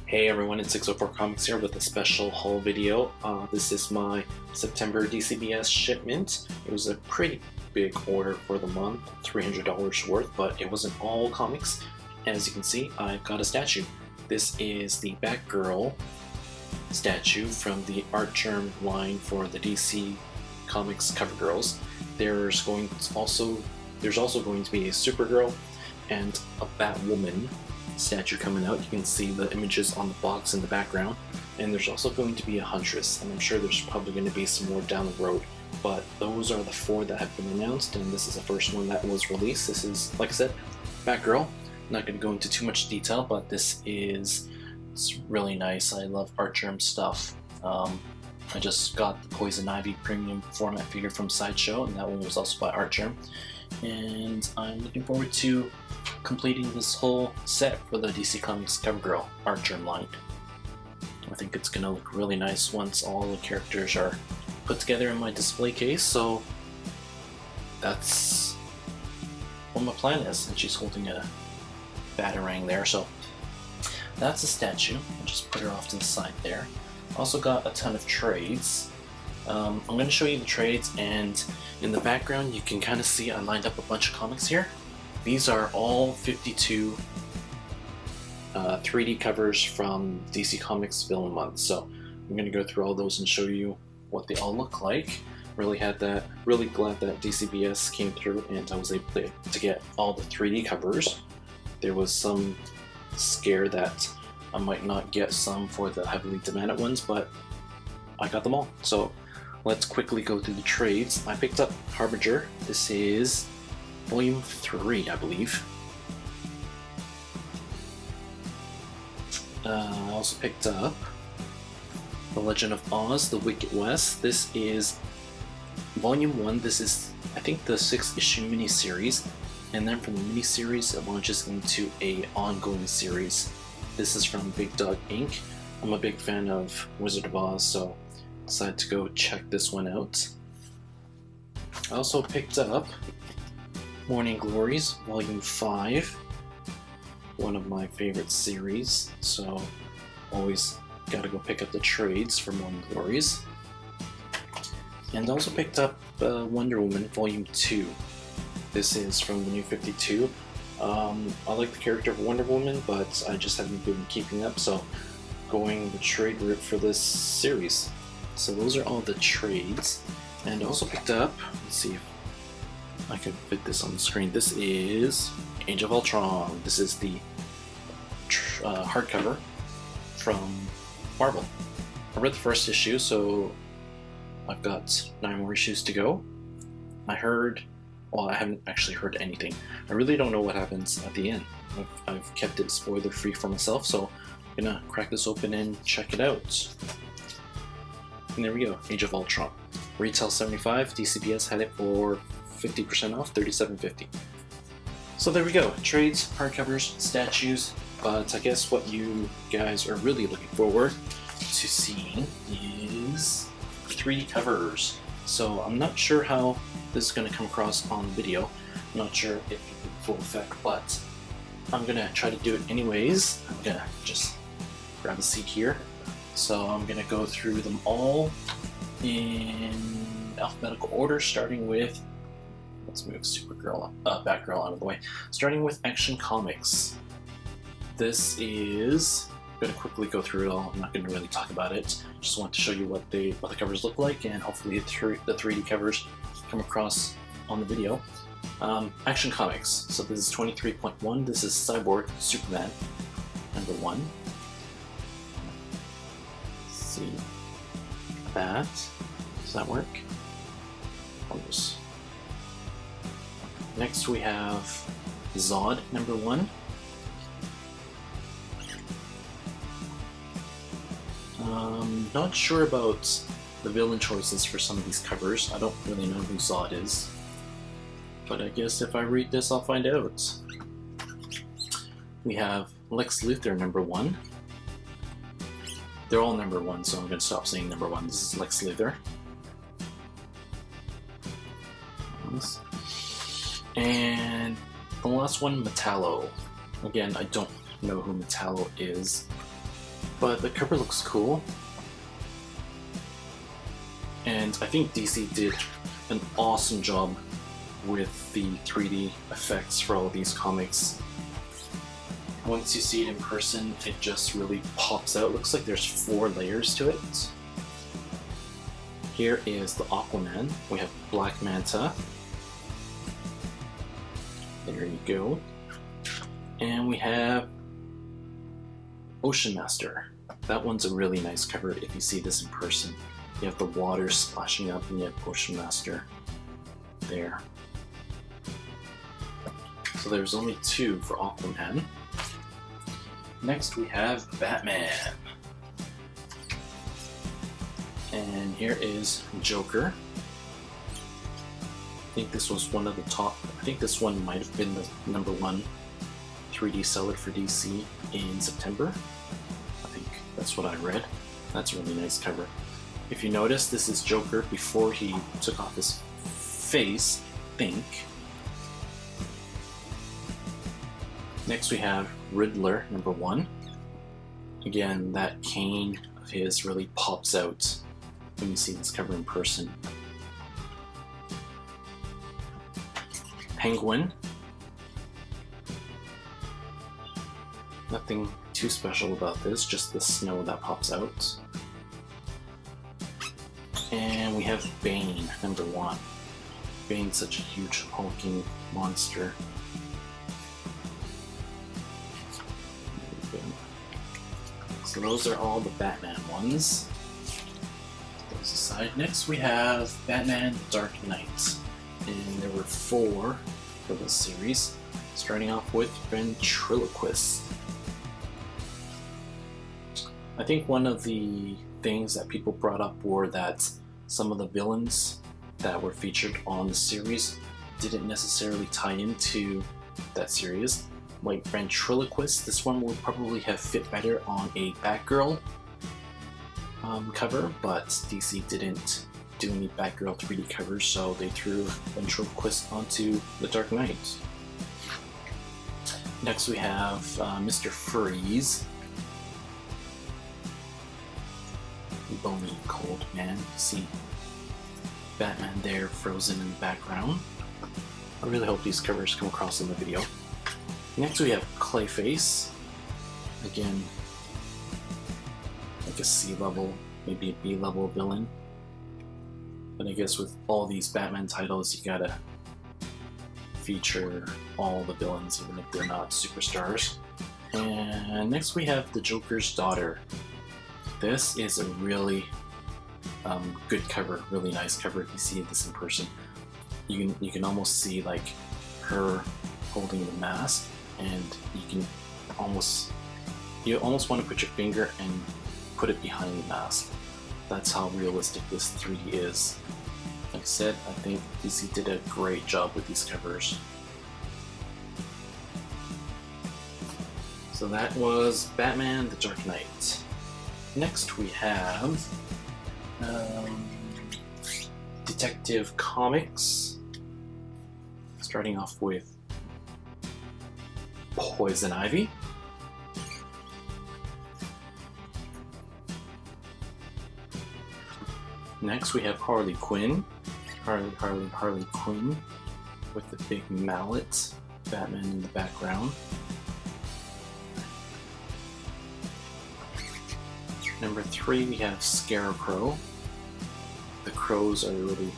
Hey everyone, it's 604 Comics here with a special haul video. This is my September DCBS shipment. It was a pretty big order for the month, $300 worth, but it wasn't all comics. As you can see, I've got a statue. This is the Batgirl statue from the art germ line for the DC Comics cover girls. There's also going to be a Supergirl and a Batwoman statue coming out. You can see the images on the box in the background, and there's also going to be a Huntress, and I'm sure there's probably going to be some more down the road, but those are the four that have been announced, and this is the first one that was released. This is, like I said, Batgirl. I'm not going to go into too much detail, but it's really nice. I love art germ stuff. I just got the Poison Ivy premium format figure from Sideshow, and that one was also by Art Germ, and I'm looking forward to completing this whole set for the DC Comics CoverGirl Art Germ line. I think it's going to look really nice once all the characters are put together in my display case, so that's what my plan is. And she's holding a batarang there, so that's a statue. I'll just put her off to the side there. Also got a ton of trades. I'm going to show you the trades, and in the background you can kind of see I lined up a bunch of comics here. These are all 52 3D covers from DC Comics Villain Month, so I'm going to go through all those and show you what they all look like. Really glad that DCBS came through and I was able to get all the 3D covers. There was some scare that I might not get some for the heavily demanded ones, but I got them all. So let's quickly go through the trades. I picked up Harbinger. This is Volume 3, I believe. I also picked up The Legend of Oz, The Wicked West. This is Volume 1. This is, I think, the 6-issue miniseries. And then from the miniseries, it launches into an ongoing series. This is from Big Dog Inc. I'm a big fan of Wizard of Oz, so decided to go check this one out. I also picked up Morning Glories, Volume 5, one of my favorite series, so always gotta go pick up the trades for Morning Glories. And also picked up Wonder Woman, Volume 2. This is from the New 52. I like the character of Wonder Woman, but I just haven't been keeping up, so going the trade route for this series. So those are all the trades. And I also picked up, let's see if I can fit this on the screen. This is Age of Ultron. This is the hardcover from Marvel. I read the first issue, so I've got 9 more issues to go. I haven't actually heard anything. I really don't know what happens at the end. I've kept it spoiler free for myself, so I'm gonna crack this open and check it out. And there we go, Age of Ultron. Retail $75, DCBS had it for 50% off, $37.50. So there we go, trades, hardcovers, statues, but I guess what you guys are really looking forward to seeing is 3D covers. So I'm not sure how this is going to come across on video. I'm not sure if it's in full effect, but I'm going to try to do it anyways. I'm going to just grab a seat here. So I'm going to go through them all in alphabetical order, starting with, let's move Batgirl out of the way. Starting with Action Comics. This is, I'm going to quickly go through it all. I'm not going to really talk about it. Just want to show you what the covers look like, and hopefully the 3D covers come across on the video. Action Comics. So this is 23.1. This is Cyborg Superman number 1. Let's see that. Does that work? Next we have Zod number 1. Not sure about the villain choices for some of these covers. I don't really know who Zod is, but I guess if I read this I'll find out. We have Lex Luthor number 1. They're all number 1, so I'm going to stop saying number 1. This is Lex Luthor. And the last one, Metallo. Again, I don't know who Metallo is. but the cover looks cool. And I think DC did an awesome job with the 3D effects for all of these comics. Once you see it in person, it just really pops out. It looks like there's 4 layers to it. Here is the Aquaman. We have Black Manta. There you go. And we have Ocean Master. That one's a really nice cover if you see this in person. You have the water splashing up and you have Ocean Master there. So there's only 2 for Aquaman. Next we have Batman. And here is Joker. I think this was one of the top, I think this one might have been the #1 3D seller for DC in September. I think that's what I read. That's a really nice cover. If you notice, this is Joker before he took off his face, I think. Next we have Riddler, #1. Again, that cane of his really pops out when you see this cover in person. Penguin. Nothing too special about this, just the snow that pops out. And we have Bane, #1. Bane's such a huge hulking monster. So those are all the Batman ones. Those aside. Next we have Batman Dark Knight. And there were 4 for this series. Starting off with Ventriloquist. I think one of the things that people brought up were that some of the villains that were featured on the series didn't necessarily tie into that series. Like Ventriloquist, this one would probably have fit better on a Batgirl cover, but DC didn't do any Batgirl 3D covers, so they threw Ventriloquist onto the Dark Knight. Next we have Mr. Freeze. Bony cold man. See Batman there frozen in the background. I really hope these covers come across in the video. Next we have Clayface. Again, like a C-level, maybe a B-level villain. But I guess with all these Batman titles, you gotta feature all the villains, even if they're not superstars. And next we have the Joker's daughter. This is a really good cover, really nice cover if you see this in person. You can almost see like her holding the mask, and you almost want to put your finger and put it behind the mask. That's how realistic this 3D is. Like I said, I think DC did a great job with these covers. So that was Batman the Dark Knight. Next we have Detective Comics, starting off with Poison Ivy. Next we have Harley Quinn. Harley Quinn with the big mallet, Batman in the background. Number 3 we have Scarecrow. The crows are really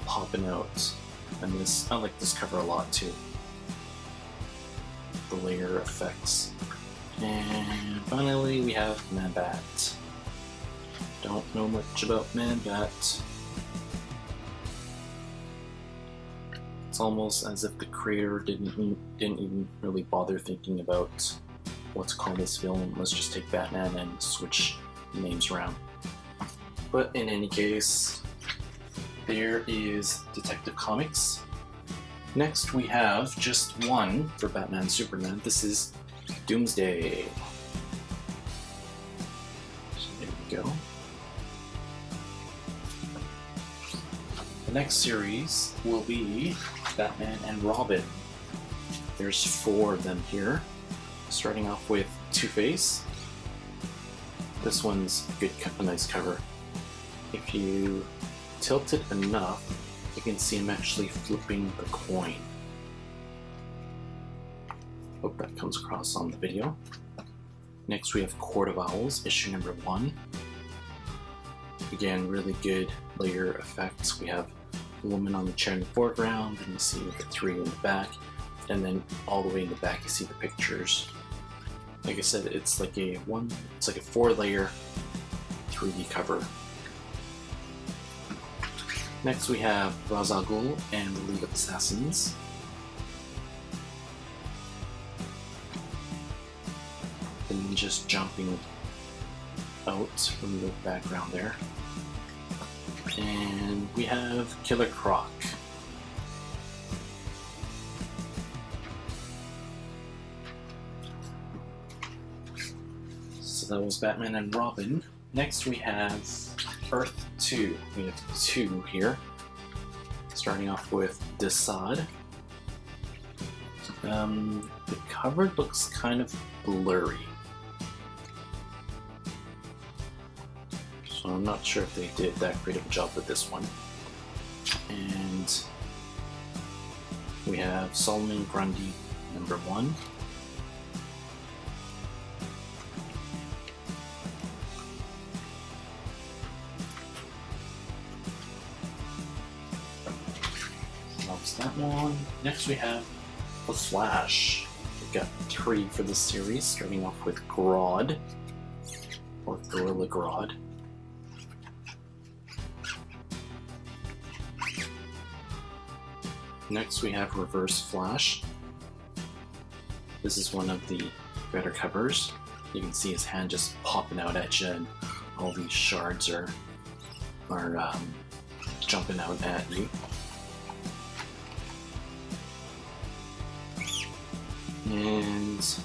popping out, and I like this cover a lot too. The layer effects. And finally we have Man-Bat. Don't know much about Man-Bat. It's almost as if the creator didn't even really bother thinking about what to call this villain. Let's just take Batman and switch names around. But in any case, there is Detective Comics. Next we have just one for Batman Superman. This is Doomsday. So there we go. The next series will be Batman and Robin. There's 4 of them here, starting off with Two-Face. This one's a nice cover. If you tilt it enough, you can see him actually flipping the coin. Hope that comes across on the video. Next we have Court of Owls, issue number 1. Again, really good layer effects. We have the woman on the chair in the foreground, and you see the 3 in the back, and then all the way in the back you see the pictures. Like I said, it's like a 4-layer 3D cover. Next we have Ra's al Ghul and the League of Assassins. The ninjas jumping out from the background there. And we have Killer Croc. So that was Batman and Robin. Next we have Earth 2. We have 2 here. Starting off with Desaad. The cover looks kind of blurry. So I'm not sure if they did that great of a job with this one. And we have Solomon Grundy number 1. Loves that one. Next we have The Flash. We've got 3 for this series, starting off with Grodd, or Gorilla Grodd. Next we have Reverse Flash. This is one of the better covers. You can see his hand just popping out at you, and all these shards are jumping out at you. And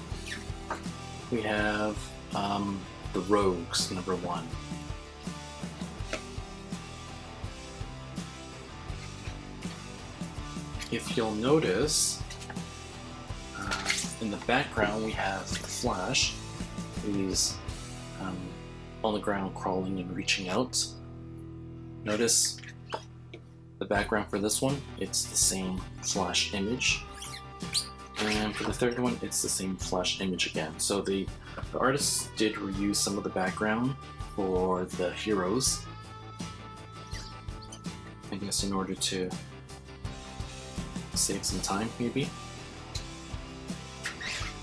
we have the Rogues number 1. If you'll notice, in the background we have the Flash. He's on the ground crawling and reaching out. Notice the background for this one, it's the same Flash image. And for the third one, it's the same Flash image again. So the artists did reuse some of the background for the heroes, I guess in order to save some time, maybe,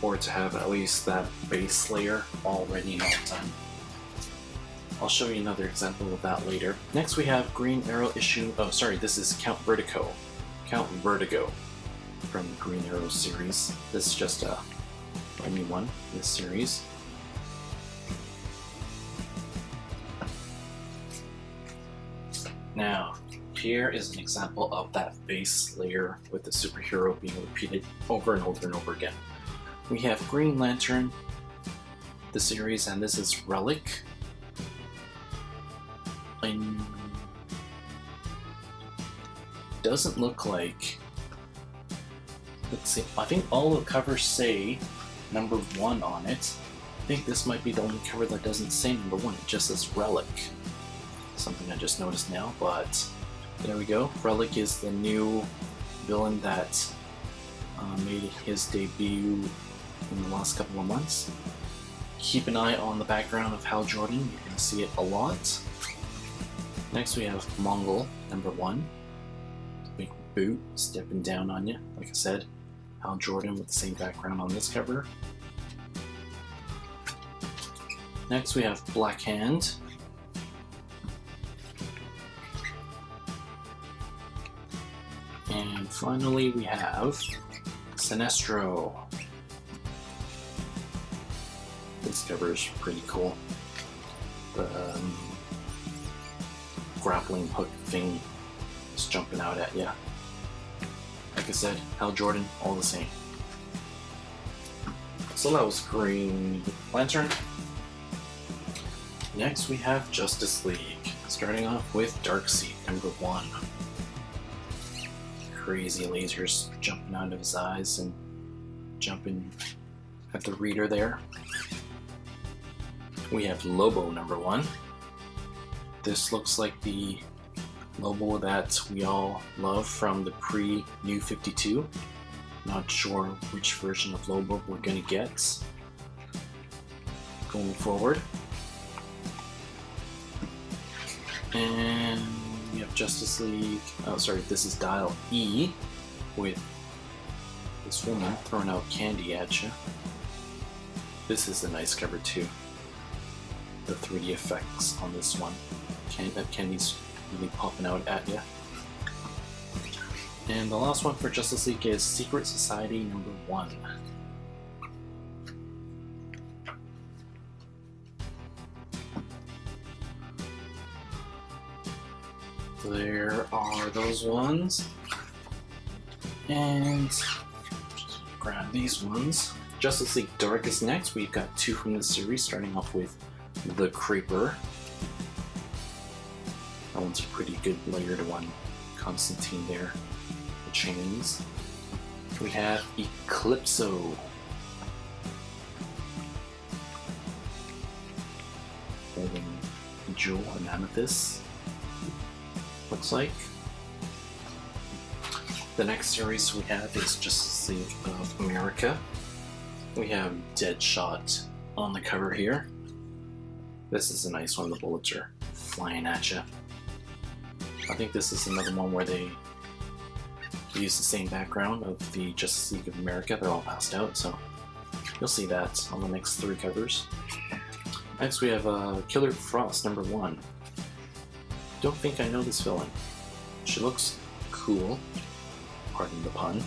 or to have at least that base layer already all the time. I'll show you another example of that later. Next we have Green Arrow issue, oh sorry, this is Count Vertigo from the Green Arrow series. This is just a new one in this series. Now, here is an example of that base layer with the superhero being repeated over and over and over again. We have Green Lantern, the series, and this is Relic. Doesn't look like, let's see, I think all the covers say number 1 on it. I think this might be the only cover that doesn't say number 1, it just says Relic. Something I just noticed now, but there we go. Relic is the new villain that made his debut in the last couple of months. Keep an eye on the background of Hal Jordan, you're going to see it a lot. Next we have Mongol, number 1. Big boot stepping down on you. Like I said, Hal Jordan with the same background on this cover. Next we have Black Hand. And finally we have Sinestro. This cover is pretty cool. The grappling hook thing is jumping out at you. Like I said, Hal Jordan, all the same. So that was Green Lantern. Next we have Justice League, starting off with Darkseid, number 1. Crazy lasers jumping out of his eyes and jumping at the reader there. We have Lobo #1. This looks like the Lobo that we all love from the pre-New 52. Not sure which version of Lobo we're gonna get going forward. And we have Justice League, oh sorry, this is Dial E with this woman throwing out candy at you. This is a nice cover too. The 3D effects on this one. Candy's really popping out at you. And the last one for Justice League is Secret Society #1. There are those ones. And just grab these ones. Justice League Dark is next. We've got 2 from the series, starting off with the Creeper. That one's a pretty good layered one. Constantine there. The chains. We have Eclipso. Holding a jewel, an amethyst. Looks like. The next series we have is Justice League of America. We have Deadshot on the cover here. This is a nice one, the bullets are flying at you. I think this is another one where they use the same background of the Justice League of America. They're all passed out, so you'll see that on the next 3 covers. Next we have Killer Frost #1. Don't think I know this villain. She looks cool, pardon the pun.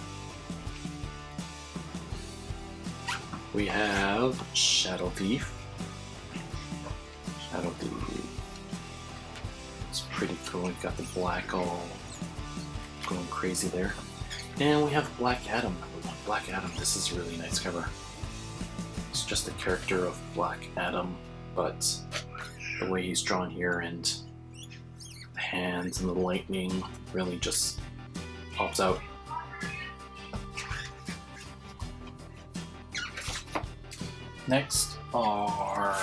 We have Shadow Thief. Shadow Thief. It's pretty cool. We've got the black all going crazy there. And we have Black Adam #1. Black Adam, this is a really nice cover. It's just a character of Black Adam, but the way he's drawn here and the hands and the lightning really just pops out. Next are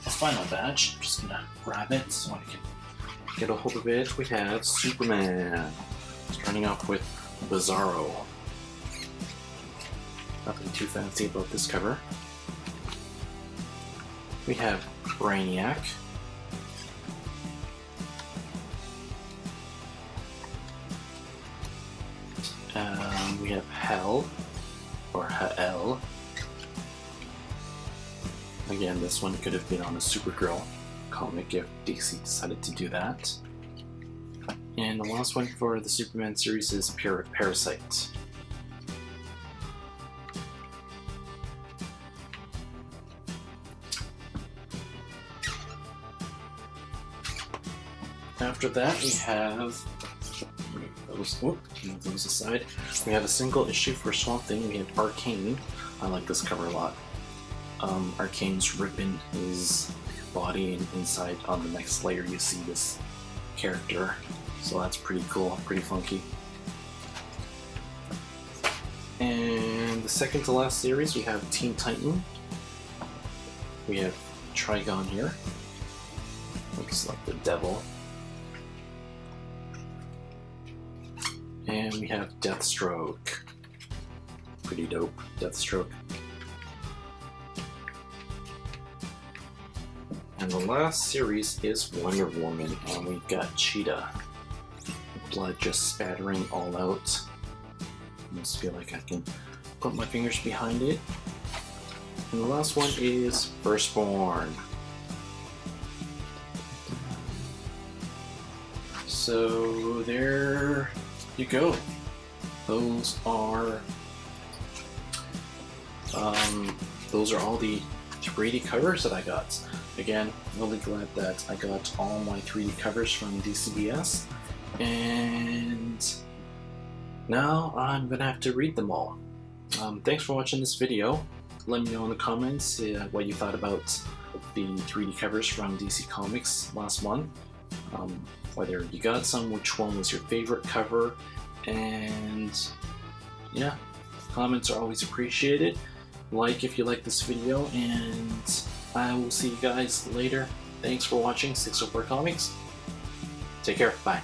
the final batch. I'm just gonna grab it so I can get a hold of it. We have Superman. Starting off with Bizarro. Nothing too fancy about this cover. We have Brainiac. We have Hell, or Hell. Again, this one could have been on a Supergirl comic if DC decided to do that. And the last one for the Superman series is Parasite. After that, we have move those aside. We have a single issue for Swamp Thing. We have Arcane. I like this cover a lot. Arcane's ripping his body, and inside on the next layer you see this character. So that's pretty cool, pretty funky. And the second to last series, we have Teen Titan. We have Trigon here. Looks like the devil. And we have Deathstroke. Pretty dope, Deathstroke. And the last series is Wonder Woman, and we've got Cheetah. Blood just spattering all out. I almost feel like I can put my fingers behind it. And the last one is Firstborn. So there you go. Those are all the 3D covers that I got. Again, really glad that I got all my 3D covers from DCBS, and now I'm gonna have to read them all. Thanks for watching this video. Let me know in the comments what you thought about the 3D covers from DC Comics last month. Whether you got some, which one was your favorite cover, and yeah, comments are always appreciated. Like if you like this video, and I will see you guys later. Thanks for watching 604 Comics. Take care. Bye.